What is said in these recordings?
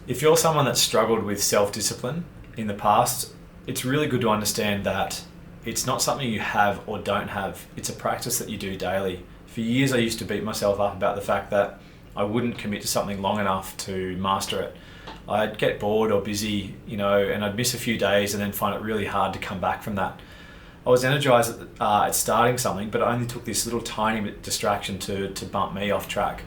If you're someone that's struggled with self-discipline in the past, it's really good to understand that it's not something you have or don't have. It's a practice that you do daily. For years, I used to beat myself up about the fact that I wouldn't commit to something long enough to master it. I'd get bored or busy, and I'd miss a few days and then find it really hard to come back from that. I was energized at starting something, but it only took this little tiny bit distraction to bump me off track.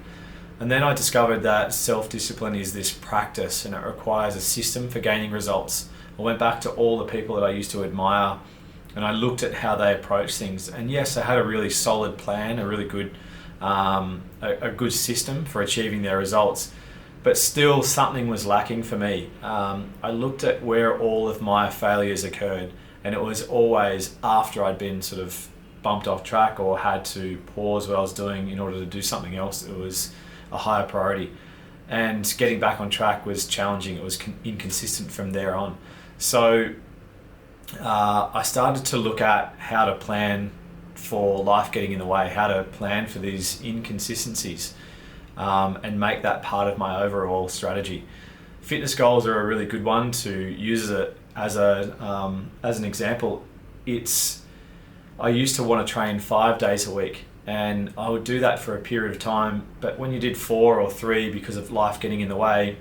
And then I discovered that self-discipline is this practice and it requires a system for gaining results. I went back to all the people that I used to admire and I looked at how they approach things. And yes, they had a really solid plan, a really good, a good system for achieving their results. But still something was lacking for me. I looked at where all of my failures occurred, and it was always after I'd been sort of bumped off track or had to pause what I was doing in order to do something else. It was a higher priority, and getting back on track was challenging. It was inconsistent from there on. So I started to look at how to plan for life getting in the way, how to plan for these inconsistencies, and make that part of my overall strategy. Fitness goals are a really good one to use as an example. I used to want to train 5 days a week, and I would do that for a period of time, but when you did 4 or 3 because of life getting in the way,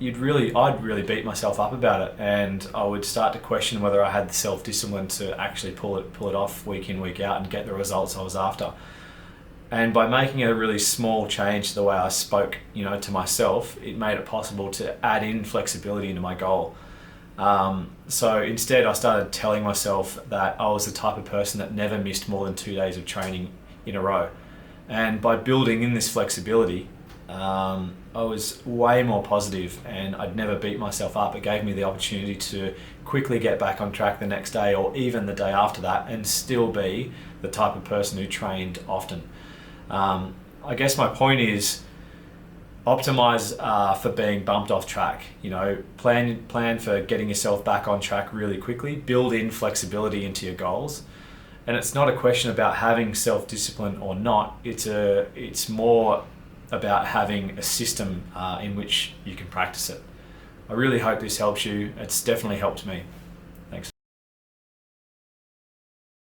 I'd really beat myself up about it, and I would start to question whether I had the self-discipline to actually pull it off week in, week out and get the results I was after. And by making a really small change to the way I spoke, to myself, it made it possible to add in flexibility into my goal. So instead I started telling myself that I was the type of person that never missed more than 2 days of training in a row. And by building in this flexibility, I was way more positive and I'd never beat myself up. It gave me the opportunity to quickly get back on track the next day or even the day after that and still be the type of person who trained often. I guess my point is optimize for being bumped off track. Plan for getting yourself back on track really quickly. Build in flexibility into your goals. And it's not a question about having self-discipline or not. It's more about having a system in which you can practice it. I really hope this helps you. It's definitely helped me.